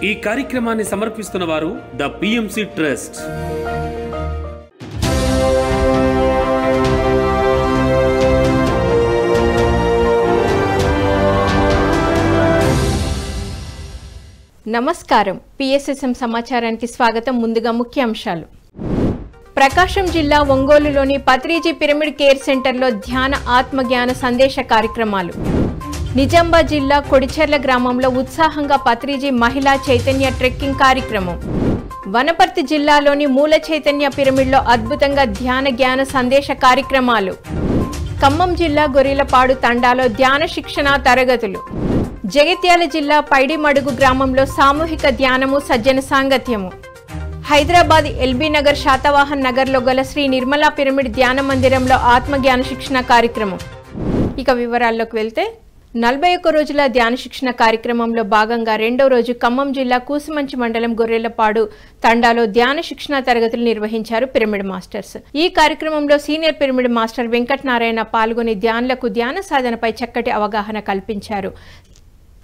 ఈ కార్యక్రమాన్ని సమర్పిస్తున్న వారు ద పిఎంసి ట్రస్ట్. నమస్కారం. పిఎస్ఎస్ఎం సమాచారానికి స్వాగతం. ముందుగా ముఖ్యాంశాలు. ప్రకాశం జిల్లా ఒంగోలులోని పత్రిజీ పిరమిడ్ కేర్ సెంటర్లో ధ్యాన ఆత్మజ్ఞాన సందేశ కార్యక్రమాలు. నిజామాబాద్ జిల్లా కొడిచెర్ల గ్రామంలో ఉత్సాహంగా పత్రిజీ మహిళా చైతన్య ట్రెక్కింగ్ కార్యక్రమం. వనపర్తి జిల్లాలోని మూల చైతన్య పిరమిడ్లో అద్భుతంగా ధ్యాన జ్ఞాన సందేశ కార్యక్రమాలు. ఖమ్మం జిల్లా గొర్రెలపాడు తండాలో ధ్యాన శిక్షణ తరగతులు. జగిత్యాల జిల్లా పైడిమడుగు గ్రామంలో సామూహిక ధ్యానము సజ్జన సాంగత్యము. హైదరాబాద్ ఎల్బీ నగర్ శాతవాహన్ నగర్లో గల శ్రీ నిర్మలా పిరమిడ్ ధ్యాన మందిరంలో ఆత్మజ్ఞాన శిక్షణ కార్యక్రమం. ఇక వివరాల్లోకి వెళ్తే 41 రోజుల ధ్యాన శిక్షణ కార్యక్రమంలో భాగంగా రెండో రోజు ఖమ్మం జిల్లా కూసుమంచి మండలం గొర్రెలపాడు తండాలో ధ్యాన శిక్షణ తరగతులు నిర్వహించారు పిరమిడ్ మాస్టర్స్. ఈ కార్యక్రమంలో సీనియర్ పిరమిడ్ మాస్టర్ వెంకటనారాయణ పాల్గొని ధ్యానులకు ధ్యాన సాధనపై చక్కటి అవగాహన కల్పించారు.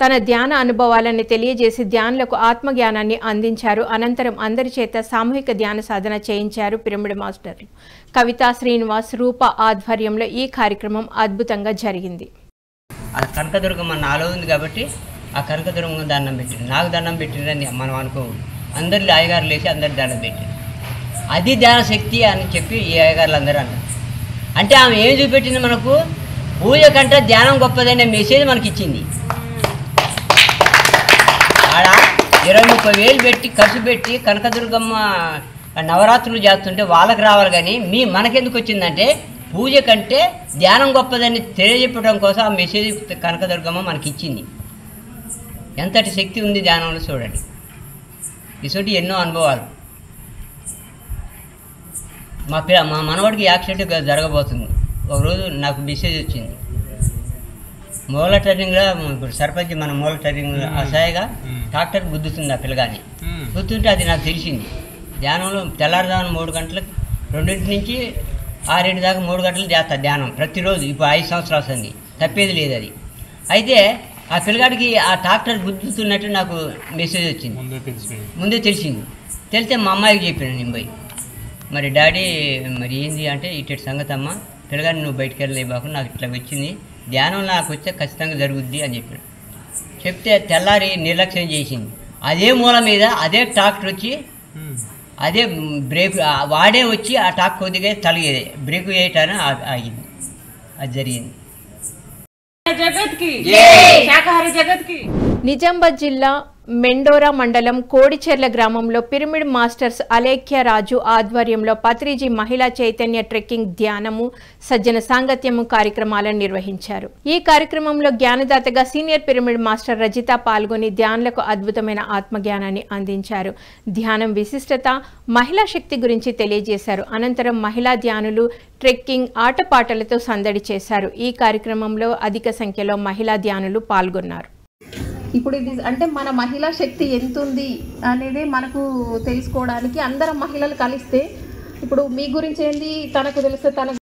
తన ధ్యాన అనుభవాలను తెలియజేసి ధ్యానులకు ఆత్మజ్ఞానాన్ని అందించారు. అనంతరం అందరి చేత సామూహిక ధ్యాన సాధన చేయించారు పిరమిడ్ మాస్టర్లు. కవితా శ్రీనివాస్ రూప ఆధ్వర్యంలో ఈ కార్యక్రమం అద్భుతంగా జరిగింది. ఆ కనకదుర్గమ్మ నాలో ఉంది కాబట్టి ఆ కనకదుర్గమ్మ దండం పెట్టింది. నాకు దండం పెట్టిందని మనం అనుకోవు. అందరిలో అయ్యగారు లేచి అందరి దండం పెట్టింది. అది ధ్యాన శక్తి అని చెప్పి ఈ అయ్యగారులు అందరూ అన్నారు. అంటే ఆమె ఏం చూపెట్టింది, మనకు పూజ కంటే ధ్యానం గొప్పదనే మెసేజ్ మనకి ఇచ్చింది. ఆడ 20-30 వేలు పెట్టి ఖర్చు పెట్టి కనకదుర్గమ్మ నవరాత్రులు చేస్తుంటే వాళ్ళకి రావాలి, కానీ మనకెందుకు వచ్చిందంటే పూజ కంటే ధ్యానం గొప్పదని తెలియజెప్పడం కోసం ఆ మెసేజ్ కనకదుర్గమ్మ మనకి ఇచ్చింది. ఎంతటి శక్తి ఉంది ధ్యానంలో చూడండి. ఇటువంటి ఎన్నో అనుభవాలు. మా మనవాడికి యాక్సిడెంట్ జరగబోతుంది. ఒకరోజు నాకు మెసేజ్ వచ్చింది. మూల టర్నింగ్లో ఇప్పుడు సర్పంచ్ మన మూల టర్నింగ్ అసహాయగా ట్రాక్టర్ గుద్దుతుంది. ఆ పిల్లగాని గుర్తుంటే అది నాకు తెలిసింది. ధ్యానంలో తెల్లారుదామని 3 గంటలకు 2 నుంచి 6 దాకా 3 గంటలు చేస్తా ధ్యానం ప్రతిరోజు. ఇప్పుడు 5 సంవత్సరాలు వస్తుంది, తప్పేది లేదు అది. అయితే ఆ పిల్లగాడికి ఆ ట్రాక్టర్ గుద్దుతున్నట్టు నాకు మెసేజ్ వచ్చింది. ముందే తెలిసింది. తెలిస్తే మా అమ్మాయికి చెప్పాను నేను పోయి. మరి డాడీ మరి ఏంది అంటే, ఇటు సంగతి అమ్మ, పిల్లగాడిని నువ్వు బయటకు వెళ్ళలేబాకు, నాకు ఇట్లా వచ్చింది, ధ్యానం నాకు వస్తే ఖచ్చితంగా జరుగుద్ది అని చెప్పాడు. చెప్తే తెల్లారి నిర్లక్ష్యం చేసింది. అదే మూల మీద అదే ట్రాక్టర్ వచ్చి అదే బ్రేక్ వాడే వచ్చి ఆ టాక్ కొద్దిగా తలిగేది, బ్రేక్ వేయటాన్ని ఆగింది. అది జరిగింది. నిజామాబాద్ జిల్లా మెండోరా మండలం కోడిచెర్ల గ్రామంలో పిరమిడ్ మాస్టర్స్ అలేఖ్య రాజు ఆధ్వర్యంలో పత్రిజీ మహిళా చైతన్య ట్రెక్కింగ్ ధ్యానము సజ్జన సాంగత్యము కార్యక్రమాలను నిర్వహించారు. ఈ కార్యక్రమంలో జ్ఞానదాతగా సీనియర్ పిరమిడ్ మాస్టర్ రజిత పాల్గొని ధ్యానులకు అద్భుతమైన ఆత్మజ్ఞానాన్ని అందించారు. ధ్యానం విశిష్టత, మహిళా శక్తి గురించి తెలియజేశారు. అనంతరం మహిళా ధ్యానులు ట్రెక్కింగ్ ఆటపాటలతో సందడి చేశారు. ఈ కార్యక్రమంలో అధిక సంఖ్యలో మహిళా ధ్యానులు పాల్గొన్నారు. ఇప్పుడు ఇది అంటే మన మహిళా శక్తి ఎంత ఉంది అనేది మనకు తెలుసుకోవడానికి అందరం మహిళలు కలిస్తే, ఇప్పుడు మీ గురించి ఏంది తనకు తెలిస్తే తనకు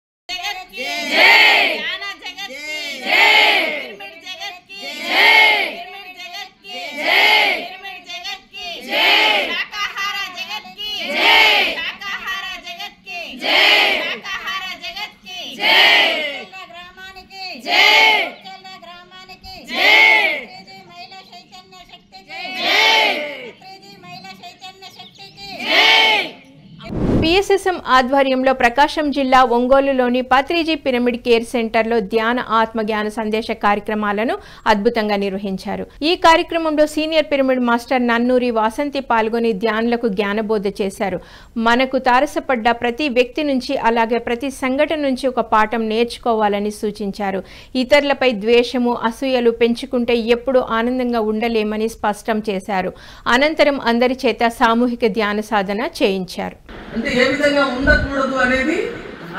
పిఎస్ఎస్ఎం ఆధ్వర్యంలో ప్రకాశం జిల్లా ఒంగోలులోని పత్రిజీ పిరమిడ్ కేర్ సెంటర్లో ధ్యాన ఆత్మజ్ఞాన సందేశ కార్యక్రమాలను అద్భుతంగా నిర్వహించారు. ఈ కార్యక్రమంలో senior pyramid master Nannuri Vasanthi పాల్గొని ధ్యానులకు జ్ఞానబోధ చేశారు. మనకు తారసపడ్డ ప్రతి వ్యక్తి నుంచి, అలాగే ప్రతి సంఘటన నుంచి ఒక పాఠం నేర్చుకోవాలని సూచించారు. ఇతరులపై ద్వేషము, అసూయలు పెంచుకుంటే ఎప్పుడూ ఆనందంగా ఉండలేమని స్పష్టం చేశారు. అనంతరం అందరి చేత సామూహిక ధ్యాన సాధన చేయించారు. అంటే ఏ విధంగా ఉండకూడదు అనేది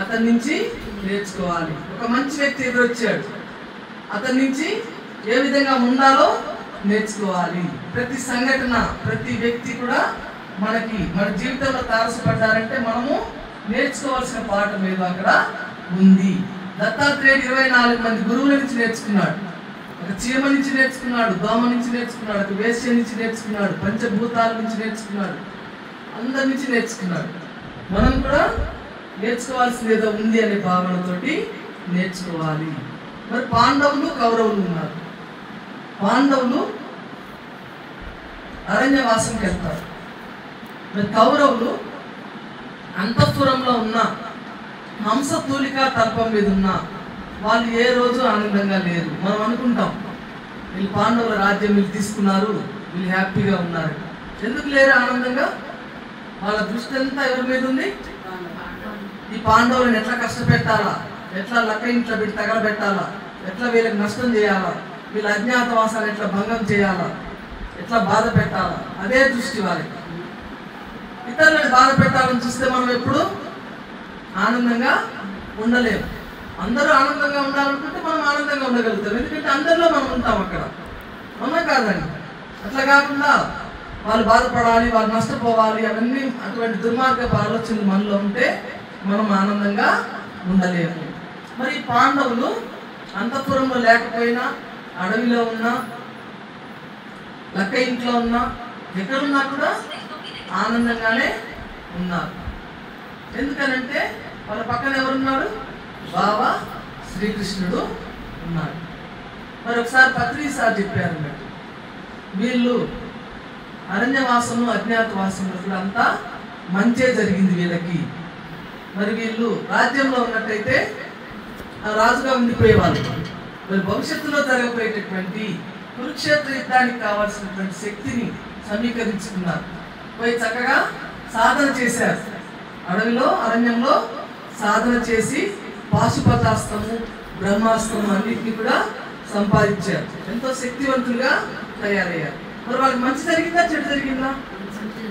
అతని నుంచి నేర్చుకోవాలి. ఒక మంచి వ్యక్తి ఎదురొచ్చాడు, అతని నుంచి ఏ విధంగా ఉండాలో నేర్చుకోవాలి. ప్రతి సంఘటన, ప్రతి వ్యక్తి కూడా మన జీవితంలో తారసపడ్డారంటే మనము నేర్చుకోవాల్సిన పాఠం ఏదో అక్కడ ఉంది. దత్తాత్రేయుడు 24 మంది గురువుల నుంచి నేర్చుకున్నాడు. ఒక ఒక చీమ నుంచి నేర్చుకున్నాడు, దోమ నుంచి నేర్చుకున్నాడు, ఒక వేశ్య నుంచి నేర్చుకున్నాడు, పంచభూతాల నుంచి నేర్చుకున్నాడు, అందరి నుంచి నేర్చుకున్నాడు. మనం కూడా నేర్చుకోవాల్సింది ఏదో ఉంది అనే భావనతోటి నేర్చుకోవాలి. మరి పాండవులు కౌరవులు ఉన్నారు. పాండవులు అరణ్యవాసంకి వెళ్తారు. మరి కౌరవులు అంతఃపురంలో ఉన్న హంసతూలిక తల్పం మీద ఉన్న వాళ్ళు ఏ రోజు ఆనందంగా లేరు. మనం అనుకుంటాం వీళ్ళు పాండవుల రాజ్యం వీళ్ళు తీసుకున్నారు, వీళ్ళు హ్యాపీగా ఉన్నారు. ఎందుకు లేరు ఆనందంగా? వాళ్ళ దృష్టి అంతా ఎవరి మీద ఉంది? ఈ పాండవులను ఎట్లా కష్టపెట్టాలా, ఎట్లా లక్క ఇంట్లో పెట్టి తగలబెట్టాలా, ఎట్లా వీళ్ళకి నష్టం చేయాలా, వీళ్ళ అజ్ఞాతవాసాన్ని ఎట్లా భంగం చేయాలా, ఎట్లా బాధ పెట్టాలా, అదే దృష్టి వాళ్ళకి. ఇతరులను బాధ పెట్టాలని చూస్తే మనం ఎప్పుడు ఆనందంగా ఉండలేము. అందరూ ఆనందంగా ఉండాలనుకుంటే మనం ఆనందంగా ఉండగలుగుతాం, ఎందుకంటే అందరిలో మనం ఉంటాం అక్కడ. అవునా కాదండి? అట్లా కాకుండా వాళ్ళు బాధపడాలి, వాళ్ళు నష్టపోవాలి, అవన్నీ అటువంటి దుర్మార్గపు ఆలోచనలు మనలో ఉంటే మనం ఆనందంగా ఉండలేము. మరి పాండవులు అంతఃపురంలో లేకపోయినా, అడవిలో ఉన్నా, లక్క ఇంట్లో ఉన్నా, ఎక్కడున్నా కూడా ఆనందంగానే ఉన్నారు. ఎందుకనంటే వాళ్ళ పక్కన ఎవరున్నాడు? బావ శ్రీకృష్ణుడు ఉన్నాడు. మరి ఒకసారి పత్రిసారి చెప్పారు అన్నట్టు, వీళ్ళు అరణ్యవాసము అజ్ఞాతవాసము కూడా అంతా మంచే జరిగింది వీళ్ళకి. మరి వీళ్ళు రాజ్యంలో ఉన్నట్టయితే రాజుగా ఉండిపోయేవాళ్ళు. మరి భవిష్యత్తులో జరగబోయేటటువంటి కురుక్షేత్ర యుద్ధానికి కావాల్సినటువంటి శక్తిని సమీకరించుకున్నారు. పోయి చక్కగా సాధన చేశారు. అడవిలో అరణ్యంలో సాధన చేసి పాశుపతాస్త్రము, బ్రహ్మాస్త్రము అన్నింటినీ కూడా సంపాదించారు. ఎంతో శక్తివంతులుగా తయారయ్యారు. మరి వాళ్ళకి మంచి జరిగిందా చెడు జరిగిందా?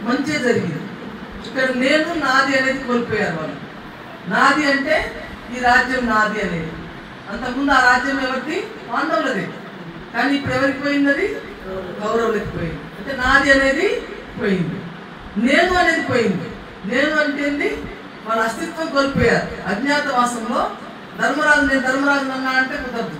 మంచి జరిగింది. ఇక్కడ నేను నాది అనేది కోల్పోయారు వాళ్ళు. నాది అంటే ఈ రాజ్యం నాది అనేది. అంతకుముందు ఆ రాజ్యం ఎవరిది? పాండవులది. కానీ ఇప్పుడు ఎవరికి పోయింది? అది కౌరవులకి పోయింది. అంటే నాది అనేది పోయింది, నేను అనేది పోయింది. నేను అంటే ఏంటి? వాళ్ళ అస్తిత్వం కోల్పోయారు అజ్ఞాతవాసంలో. ధర్మరాజు నేను ధర్మరాజు అన్నా అంటే కుదరదు.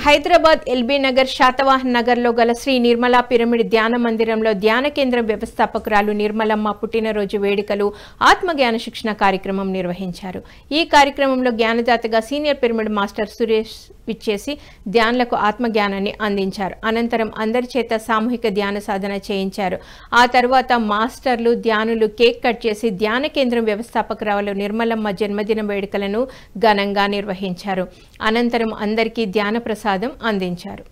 హైదరాబాద్ ఎల్బీ నగర్ శాతవాహన్ నగర్లో గల శ్రీ నిర్మలా పిరమిడ్ ధ్యాన మందిరంలో ధ్యాన కేంద్రం వ్యవస్థాపకురాలు నిర్మలమ్మ పుట్టినరోజు వేడుకలు, ఆత్మజ్ఞాన శిక్షణ కార్యక్రమం నిర్వహించారు. ఈ కార్యక్రమంలో జ్ఞానదాతగా సీనియర్ పిరమిడ్ మాస్టర్ సురేష్ విచ్చేసి ధ్యానులకు ఆత్మజ్ఞానాన్ని అందించారు. అనంతరం అందరి చేత సామూహిక ధ్యాన సాధన చేయించారు. ఆ తర్వాత మాస్టర్లు ధ్యానులు కేక్ కట్ చేసి ధ్యాన కేంద్రం వ్యవస్థాపకురాలు నిర్మలమ్మ జన్మదిన వేడుకలను ఘనంగా నిర్వహించారు. అనంతరం అందరికీ ధ్యాన ప్రసాదం అందించారు.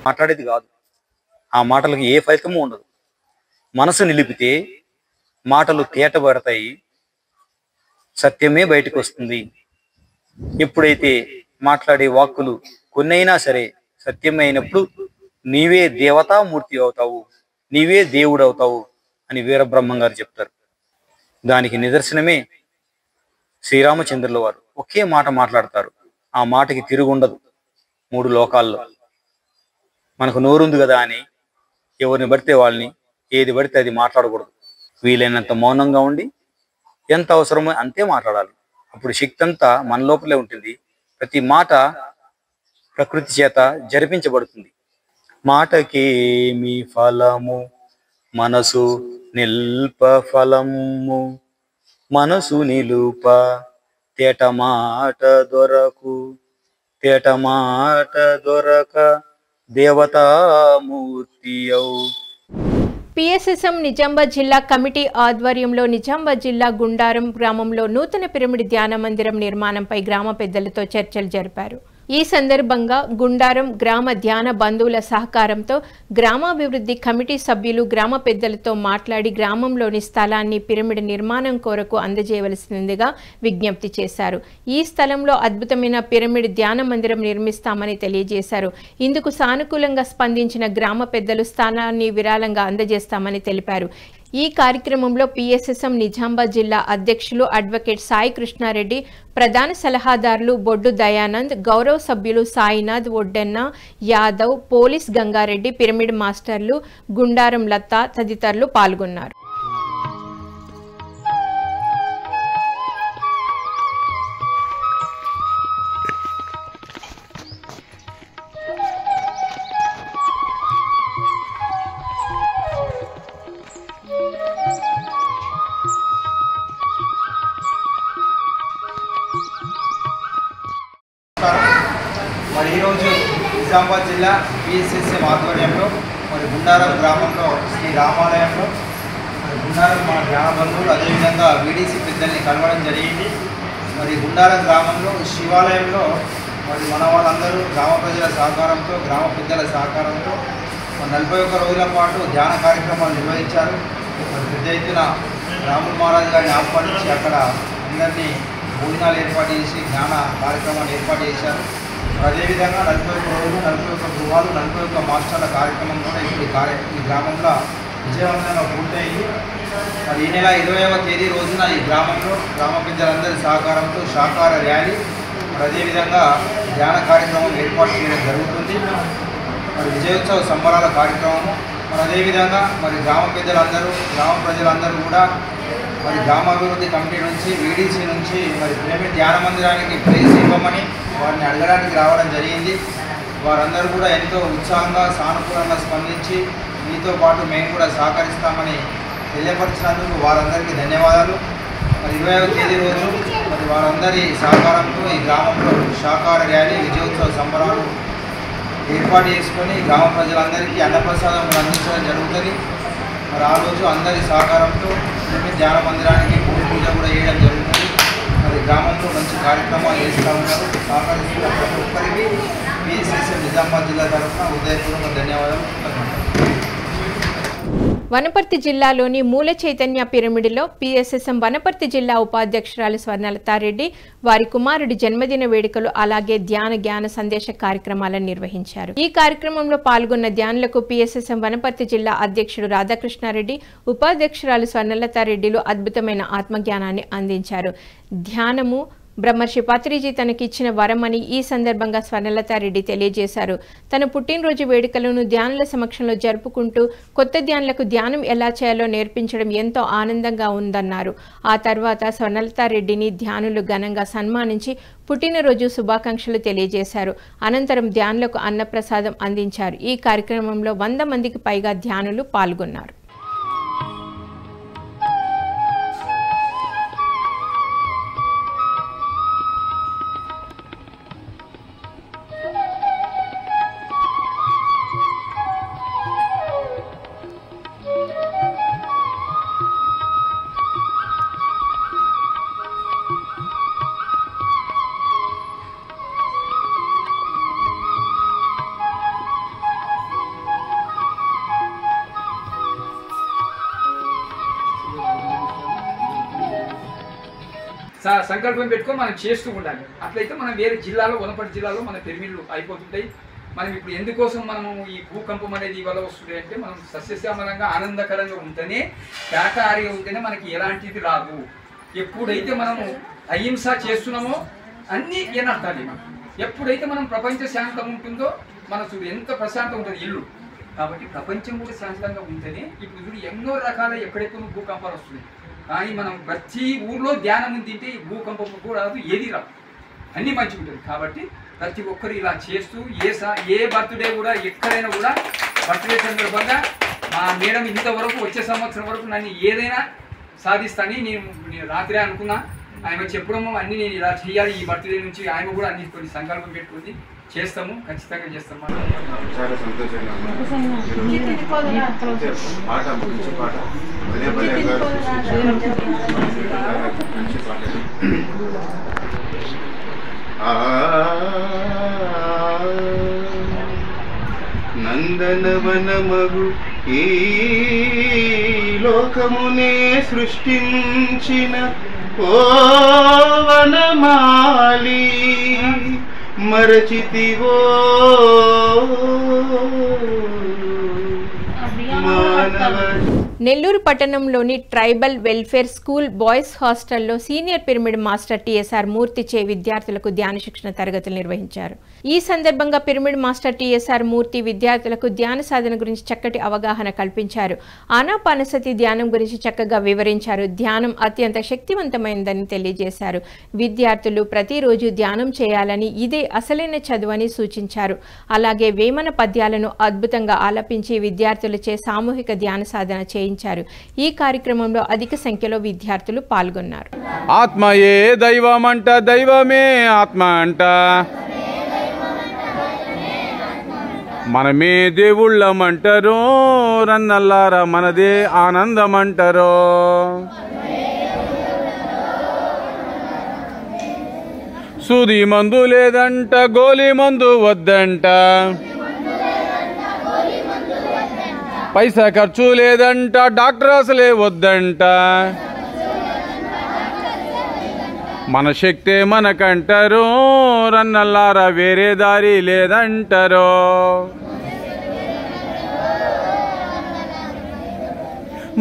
మాట్లాడేది కాదు, ఆ మాటలకు ఏ ఫలితము ఉండదు. మనసు నిలిపితే మాటలు తేటబడతాయి, సత్యమే బయటకు వస్తుంది. ఎప్పుడైతే మాట్లాడే వాక్కులు కొన్నైనా సరే సత్యమైనప్పుడు నీవే దేవతామూర్తి అవుతావు, నీవే దేవుడు అవుతావు అని వీరబ్రహ్మం గారు చెప్తారు. దానికి నిదర్శనమే శ్రీరామచంద్రుల వారు. ఒకే మాట మాట్లాడతారు, ఆ మాటకి తిరుగుండదు మూడు లోకాల్లో. మనకు నోరుంది కదా అని ఎవరిని పడితే వాళ్ళని ఏది పడితే అది మాట్లాడకూడదు. వీలైనంత మౌనంగా ఉండి ఎంత అవసరమో అంతే మాట్లాడాలి. అప్పుడు శక్తి అంతా మన లోపలే ఉంటుంది. ప్రతి మాట ప్రకృతి చేత జరిపించబడుతుంది. మాటకేమి ఫలము మనసు నిల్ప ఫలము, మనసు నిలుప తేట మాట దొరకు, తేట మాట దొరక దేవతామూర్తి. పిఎస్ఎస్ఎం నిజామాబాద్ జిల్లా కమిటీ ఆధ్వర్యంలో నిజామాబాద్ జిల్లా గుండారం గ్రామంలో నూతన పిరమిడ్ ధ్యాన మందిరం నిర్మాణంపై గ్రామ పెద్దలతో చర్చలు జరిపారు. ఈ సందర్భంగా గుండారం గ్రామ ధ్యాన బంధువుల సహకారంతో గ్రామాభివృద్ధి కమిటీ సభ్యులు గ్రామ పెద్దలతో మాట్లాడి గ్రామంలోని స్థలాన్ని పిరమిడ్ నిర్మాణం కొరకు అందజేయవలసిందిగా విజ్ఞప్తి చేశారు. ఈ స్థలంలో అద్భుతమైన పిరమిడ్ ధ్యాన మందిరం నిర్మిస్తామని తెలియజేశారు. ఇందుకు సానుకూలంగా స్పందించిన గ్రామ పెద్దలు స్థలాన్ని విరాళంగా అందజేస్తామని తెలిపారు. ఈ కార్యక్రమంలో పిఎస్ఎస్ఎం నిజామాబాద్ జిల్లా అధ్యక్షులు అడ్వకేట్ సాయి కృష్ణారెడ్డి, ప్రధాన సలహాదారులు బొడ్డు దయానంద్, గౌరవ సభ్యులు సాయినాథ్, ఒడ్డెన్న యాదవ్, పోలీస్ గంగారెడ్డి, పిరమిడ్ మాస్టర్లు గుండారం లతా తదితరులు పాల్గొన్నారు. మరి ఈరోజు నిజామాబాద్ జిల్లా పిఎస్ఎస్ఎం ఆధ్వర్యంలో మరి గుండారం గ్రామంలో శ్రీ రామాలయంలో మరి గుండారం మన గ్రామ బంధువులు అదేవిధంగా వీడీసీ పెద్దల్ని కలవడం జరిగింది. మరి గుండారం గ్రామంలో శివాలయంలో మరి మన వాళ్ళందరూ గ్రామ ప్రజల సహకారంతో గ్రామ పెద్దల సహకారంతో 41 రోజుల పాటు ధ్యాన కార్యక్రమాలు నిర్వహించారు. మరి పెద్ద ఎత్తున రాముల మహారాజు గారిని ఆహ్వానించి అక్కడ అందరినీ భోజనాలు ఏర్పాటు చేసి జ్ఞాన కార్యక్రమాలు ఏర్పాటు చేశారు. అదేవిధంగా 41 రోజులు 41 గృహాలు 41 మాస్టర్ల కార్యక్రమం కూడా ఇప్పుడు ఈ గ్రామంలో విజయవంతంగా పూర్తయింది. మరి ఈ నెల 20వ తేదీ రోజున ఈ గ్రామంలో గ్రామ పెద్దలందరి సహకారంతో శాకాహార ర్యాలీ మరి అదేవిధంగా ధ్యాన కార్యక్రమం ఏర్పాటు చేయడం జరుగుతుంది. మరి విజయోత్సవ సంబరాల కార్యక్రమము మరి అదేవిధంగా మరి గ్రామ పెద్దలందరూ గ్రామ ప్రజలందరూ కూడా మరి గ్రామాభివృద్ధి కమిటీ నుంచి వీడీసీ నుంచి మరి పిరమిడ్ ధ్యాన మందిరానికి ప్రైజ్ ఇవ్వమని వారిని అడగడానికి రావడం జరిగింది. వారందరూ కూడా ఎంతో ఉత్సాహంగా సానుకూలంగా స్పందించి మీతో పాటు మేము కూడా సహకరిస్తామని తెలియపరిచినందుకు వారందరికీ ధన్యవాదాలు. మరి 20వ తేదీ రోజు మరి వారందరి సహకారంతో ఈ గ్రామంలో శాకాహార ర్యాలీ విజయోత్సవ సంబరాలు ఏర్పాటు చేసుకొని గ్రామ ప్రజలందరికీ అన్నప్రసాదం అందించడం జరుగుతుంది. మరి ఆ రోజు అందరి సహకారంతో పిరమిడ్ ధ్యాన మందిరానికి భూమి పూజ కూడా చేయడం జరుగుతుంది. మరి గ్రామంలో మంచి కార్యక్రమాలు చేస్తూ ఉన్నారు. సహకరిస్తున్న ప్రతి ఒక్కరికి పిఎస్ఎస్ఎం నిజామాబాద్ జిల్లా తరఫున హృదయపూర్వక ధన్యవాదాలు. వనపర్తి జిల్లాలోని మూల చైతన్య పిరమిడ్లో పిఎస్ఎస్ఎం వనపర్తి జిల్లా ఉపాధ్యక్షురాలు స్వర్ణలతారెడ్డి వారి కుమారుడి జన్మదిన వేడుకలు అలాగే జ్ఞాన సందేశ కార్యక్రమాలను నిర్వహించారు. ఈ కార్యక్రమంలో పాల్గొన్న ధ్యానులకు పిఎస్ఎస్ఎం వనపర్తి జిల్లా అధ్యక్షుడు రాధాకృష్ణారెడ్డి, ఉపాధ్యక్షురాలు స్వర్ణలతారెడ్డిలు అద్భుతమైన ఆత్మజ్ఞానాన్ని అందించారు. ధ్యానము బ్రహ్మర్షి పత్రిజీ తనకిచ్చిన వరమని ఈ సందర్భంగా స్వర్ణలతారెడ్డి తెలియజేశారు. తన పుట్టినరోజు వేడుకలను ధ్యానుల సమక్షంలో జరుపుకుంటూ కొత్త ధ్యానులకు ధ్యానం ఎలా చేయాలో నేర్పించడం ఎంతో ఆనందంగా ఉందన్నారు. ఆ తర్వాత స్వర్ణలతారెడ్డిని ధ్యానులు ఘనంగా సన్మానించి పుట్టినరోజు శుభాకాంక్షలు తెలియజేశారు. అనంతరం ధ్యానులకు అన్నప్రసాదం అందించారు. ఈ కార్యక్రమంలో 100 మందికి పైగా ధ్యానులు పాల్గొన్నారు. సంకల్పం పెట్టుకొని మనం చేస్తూ ఉండాలి. అట్లయితే మనం వేరే జిల్లాలో వనపర్తి జిల్లాలో మన పిరమిడ్లు అయిపోతుంటాయి. మనం ఇప్పుడు ఎందుకోసం మనము ఈ భూకంపం అనేది ఇవాళ వస్తుంది అంటే మనం సస్యశ్యామలంగా ఆనందకరంగా ఉంటేనే శాకాహారిగా ఉంటేనే మనకి ఎలాంటిది రాదు. ఎప్పుడైతే మనము అహింస చేస్తున్నామో అన్నీ ఏనర్థాలి. మనం ఎప్పుడైతే మనం ప్రపంచ శాంతం ఉంటుందో మన చూడు ఎంత ప్రశాంతం ఉంటుంది ఇల్లు. కాబట్టి ప్రపంచం కూడా శాంతంగా ఉంటేనే ఇప్పుడు చూడు ఎన్నో రకాల ఎక్కడెక్కడ భూకంపాలు వస్తున్నాయి. కానీ మనం ప్రతి ఊర్లో ధ్యానం తింటే ఈ భూకంపం కూడా రాదు, ఏది రాదు, అన్నీ మంచిగా ఉంటుంది. కాబట్టి ప్రతి ఒక్కరు ఇలా చేస్తూ ఏ బర్త్డే కూడా ఎక్కడైనా కూడా బర్త్డే సందర్భంగా మా మేడం ఇంతవరకు వచ్చే సంవత్సరం వరకు నన్ను ఏదైనా సాధిస్తానని నేను రాత్రే అనుకున్నా. ఆయన చెప్పడము అన్ని నేను ఇలా చేయాలి ఈ బర్త్డే నుంచి ఆయన కూడా అన్ని కొన్ని సంకల్పం పెట్టుకుంది చేస్తాము, ఖచ్చితంగా చేస్తాము. చాలా సంతోషంగా పాట మంచి పాట మంచి పాట. నందనవనమగు ఈ లోకమునే సృష్టించిన ఓ వనమాలి మరచితివో మానవ. నెల్లూరు పట్టణంలోని ట్రైబల్ వెల్ఫేర్ స్కూల్ బాయ్స్ హాస్టల్లో సీనియర్ పిరమిడ్ మాస్టర్ టీఎస్ఆర్ మూర్తి చే విద్యార్థులకు ధ్యాన శిక్షణ తరగతులు నిర్వహించారు. ఈ సందర్భంగా పిరమిడ్ మాస్టర్ టీఎస్ఆర్ మూర్తి విద్యార్థులకు ధ్యాన సాధన గురించి చక్కటి అవగాహన కల్పించారు. ఆనాపానసతి ధ్యానం గురించి చక్కగా వివరించారు. ధ్యానం అత్యంత శక్తివంతమైనదని తెలియజేశారు. విద్యార్థులు ప్రతిరోజు ధ్యానం చేయాలని, ఇదే అసలైన చదువని సూచించారు. అలాగే వేమన పద్యాలను అద్భుతంగా ఆలపించి విద్యార్థులచే సామూహిక ధ్యాన సాధన చేయించారు. ఈ కార్యక్రమంలో అధిక సంఖ్యలో విద్యార్థులు పాల్గొన్నారు. ఆత్మయే దైవమంట, దైవమే ఆత్మ అంట, మనమే దేవుళ్ళమంటారో, రన్నల్లారా మనదే ఆనందమంటారో. సూది మందు లేదంట, గోలి మందు వద్దంట, పైసా ఖర్చు లేదంట, డాక్టర్ అసలే వద్దంట, మన శక్తే మనకంటారో, రన్నల్లారా వేరే దారి లేదంటారో.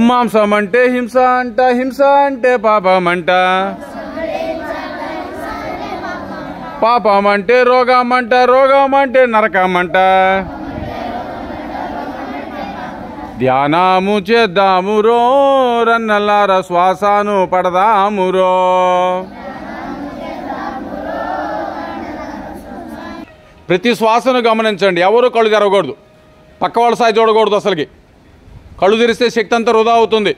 మాంసం అంటే హింస అంట, హింస అంటే పాపమంట, పాపం అంటే రోగమంట, రోగం అంటే నరకమంట. ధ్యానము చేద్దామురో, రన్నల్లారా శ్వాసను పడదామురో. ప్రతి శ్వాసను గమనించండి. ఎవరు కళ్ళు తెరవకూడదు, పక్క వాళ్ళ స్థాయి చూడకూడదు. అసలుకి కళ్ళు తెరిస్తే శక్తి అంతా వృధా అవుతుంది.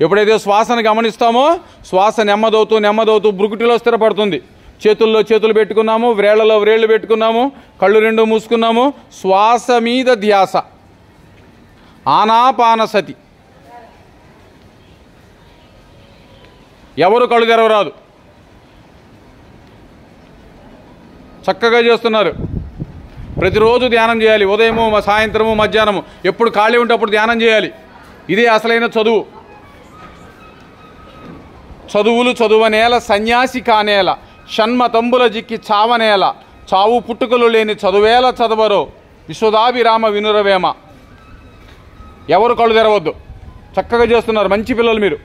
ఎప్పుడైతే శ్వాసను గమనిస్తామో శ్వాస నెమ్మదవుతూ నెమ్మదవుతూ బ్రుకుటిలో స్థిరపడుతుంది. చేతుల్లో చేతులు పెట్టుకున్నాము, వ్రేళ్లలో వ్రేళ్లు పెట్టుకున్నాము, కళ్ళు రెండు మూసుకున్నాము. శ్వాస మీద ధ్యాస, ఆనాపానసతి. ఎవరు కళ్ళు తెరవరాదు, చక్కగా చేస్తున్నారు. ప్రతిరోజు ధ్యానం చేయాలి. ఉదయము, సాయంత్రము, మధ్యాహ్నము, ఎప్పుడు ఖాళీ ఉంటే అప్పుడు ధ్యానం చేయాలి. ఇదే అసలైన చదువు. చదువులు చదువనేల, సన్యాసి కానేల, షణ్మతంబుల జిక్కి చావనేల, చావు పుట్టుకలు లేని చదువేల చదవరో, విశ్వదాభిరామ వినురవేమ. ఎవరు కళ్ళు తెరవద్దు, చక్కగా చేస్తున్నారు. మంచి పిల్లలు మీరు.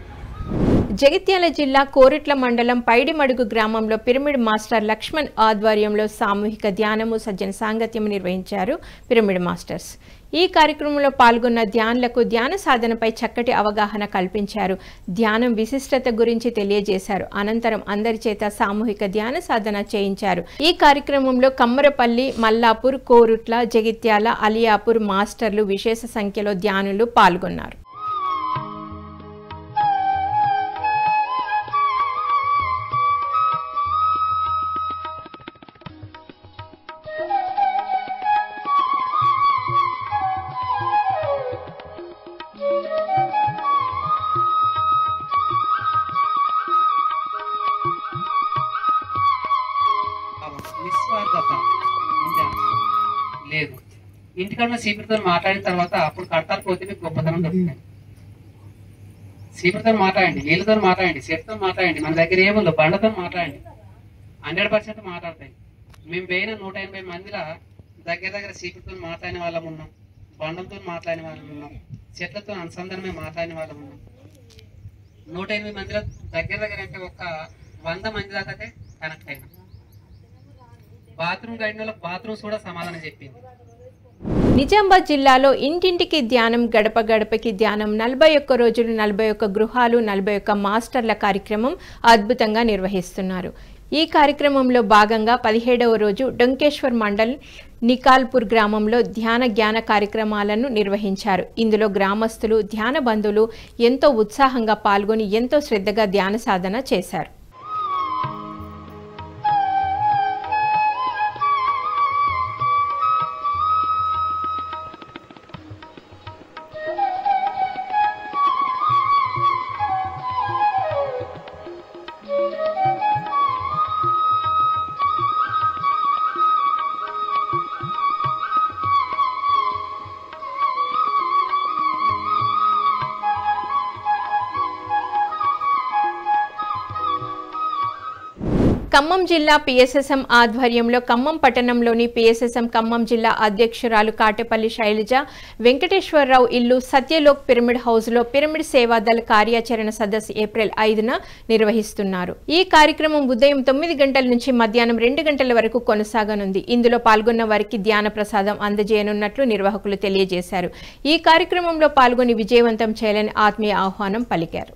జగిత్యాల జిల్లా కోరిట్ల మండలం పైడిమడుగు గ్రామంలో పిరమిడ్ మాస్టర్ లక్ష్మణ్ ఆధ్వర్యంలో సామూహిక ధ్యానము, సజ్జన సాంగత్యం నిర్వహించారు పిరమిడ్ మాస్టర్స్. ఈ కార్యక్రమంలో పాల్గొన్న ధ్యానులకు ధ్యాన సాధనపై చక్కటి అవగాహన కల్పించారు. ధ్యానం విశిష్టత గురించి తెలియజేశారు. అనంతరం అందరి చేత సామూహిక ధ్యాన సాధన చేయించారు. ఈ కార్యక్రమంలో కమ్మరపల్లి, మల్లాపూర్, కోరుట్ల, జగిత్యాల, అలియాపూర్ మాస్టర్లు విశేష సంఖ్యలో ధ్యానులు పాల్గొన్నారు. నిస్వార్థత లేదు. ఇంటికన్నా సీపీతో మాట్లాడిన తర్వాత అప్పుడు కడతారు పోతే మీకు గొప్పతనం దొరుకుతుంది. సీపీతో మాట్లాడండి, నీళ్ళతో మాట్లాడండి, చెట్టుతో మాట్లాడండి. మన దగ్గర ఏముందో బండతో మాట్లాడండి, 100% మాట్లాడతాయి. మేము పోయిన 180 మందిలో దగ్గర సీపీతో మాట్లాడిన వాళ్ళం ఉన్నాం, బండంతో మాట్లాడిన వాళ్ళం ఉన్నాం, చెట్లతో అనుసంధానమే మాట్లాడిన వాళ్ళం ఉన్నాం. 180 మందిలో దగ్గర అంటే ఒక 100 మంది దాకా కనెక్ట్ అయినా. బాత్రూమ్ గడిన వాళ్ళకి బాత్రూమ్స్ కూడా సమాధానం చెప్పింది. నిజామాబాద్ జిల్లాలో ఇంటింటికి ధ్యానం, గడప గడపకి ధ్యానం, 41 రోజులు 41 గృహాలు, 41 మాస్టర్ల కార్యక్రమం అద్భుతంగా నిర్వహిస్తున్నారు. ఈ కార్యక్రమంలో భాగంగా 17వ రోజు డొంకేశ్వర్ మండల్ నికాల్పూర్ గ్రామంలో ధ్యాన జ్ఞాన కార్యక్రమాలను నిర్వహించారు. ఇందులో గ్రామస్తులు, ధ్యాన బంధువులు ఎంతో ఉత్సాహంగా పాల్గొని ఎంతో శ్రద్ధగా ధ్యాన సాధన చేశారు. ఖమ్మం జిల్లా పిఎస్ఎస్ఎం ఆధ్వర్యంలో ఖమ్మం పట్టణంలోని పిఎస్ఎస్ఎం ఖమ్మం జిల్లా అధ్యక్షురాలు కాటేపల్లి శైలజ వెంకటేశ్వరరావు ఇల్లు సత్యలోక్ పిరమిడ్ హౌస్లో పిరమిడ్ సేవాదళ కార్యాచరణ సదస్సు ఏప్రిల్ 5న నిర్వహిస్తున్నారు. ఈ కార్యక్రమం ఉదయం 9 గంటల నుంచి మధ్యాహ్నం 2 గంటల వరకు కొనసాగనుంది. ఇందులో పాల్గొన్న వారికి ధ్యాన ప్రసాదం అందజేయనున్నట్లు నిర్వాహకులు తెలియజేశారు. ఈ కార్యక్రమంలో పాల్గొని విజయవంతం చేయాలని ఆత్మీయ ఆహ్వానం పలికారు.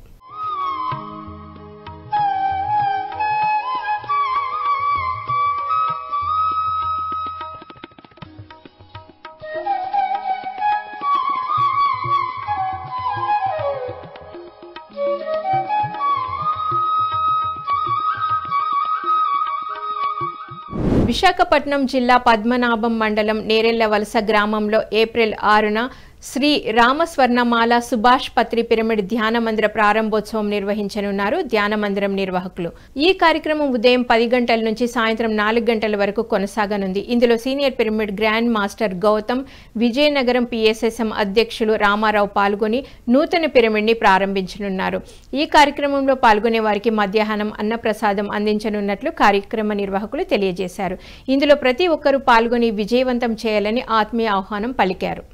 విశాఖపట్నం జిల్లా పద్మనాభం మండలం నేరెళ్లవలస గ్రామంలో ఏప్రిల్ 6న శ్రీ రామస్వర్ణమాల సుభాష్ పత్రి పిరమిడ్ ధ్యాన మందిర ప్రారంభోత్సవం నిర్వహించనున్నారు ధ్యాన మందిరం నిర్వాహకులు. ఈ కార్యక్రమం ఉదయం 10 గంటల నుంచి సాయంత్రం 4 గంటల వరకు కొనసాగనుంది. ఇందులో సీనియర్ పిరమిడ్ grandmaster Gautam, Vizianagaram PSSM అధ్యక్షులు రామారావు పాల్గొని నూతన పిరమిడ్ని ప్రారంభించనున్నారు. ఈ కార్యక్రమంలో పాల్గొనే వారికి మధ్యాహ్నం అన్నప్రసాదం అందించనున్నట్లు కార్యక్రమ నిర్వాహకులు తెలియజేశారు. ఇందులో ప్రతి ఒక్కరూ పాల్గొని విజయవంతం చేయాలని ఆత్మీయ ఆహ్వానం పలికారు.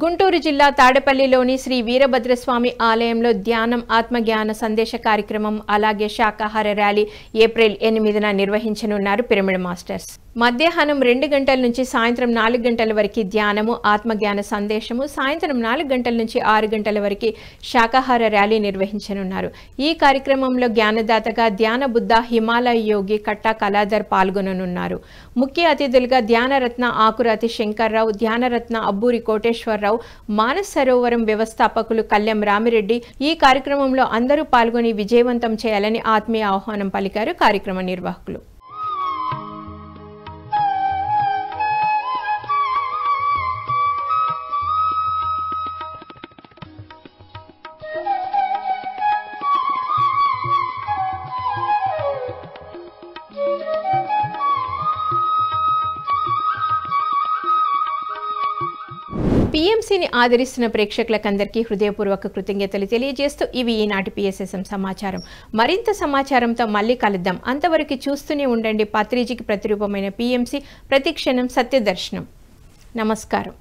గుంటూరు జిల్లా తాడేపల్లిలోని శ్రీ వీరభద్రస్వామి ఆలయంలో ధ్యానం, ఆత్మజ్ఞాన సందేశ కార్యక్రమం అలాగే శాకాహార ర్యాలీ ఏప్రిల్ 8న నిర్వహించనున్నారు పిరమిడ్ మాస్టర్స్. మధ్యాహ్నం 2 గంటల నుంచి సాయంత్రం 4 గంటల వరకు ధ్యానము, ఆత్మజ్ఞాన సందేశము, సాయంత్రం 4 గంటల నుంచి 6 గంటల వరకు శాకాహార ర్యాలీ నిర్వహించనున్నారు. ఈ కార్యక్రమంలో జ్ఞానదాతగా ధ్యాన బుద్ధ హిమాలయ యోగి కట్టా కళాధర్ పాల్గొననున్నారు. ముఖ్య అతిథులుగా ధ్యానరత్న ఆకురాతి శంకర్రావు, ధ్యానరత్న అబ్బూరి కోటేశ్వరరావు, మానస్ సరోవరం వ్యవస్థాపకులు కళ్యాం రామిరెడ్డి. ఈ కార్యక్రమంలో అందరూ పాల్గొని విజయవంతం చేయాలని ఆత్మీయ ఆహ్వానం పలికారు కార్యక్రమ నిర్వాహకులు. పిఎంసిని ఆదరిస్తున్న ప్రేక్షకులకందరికీ హృదయపూర్వక కృతజ్ఞతలు తెలియజేస్తూ ఇవి ఈనాటి పిఎస్ఎస్ఎం సమాచారం. మరింత సమాచారంతో మళ్ళీ కలుద్దాం. అంతవరకు చూస్తూనే ఉండండి పత్రిజీకి ప్రతిరూపమైన పిఎంసి, ప్రతిక్షణం సత్యదర్శనం. నమస్కారం.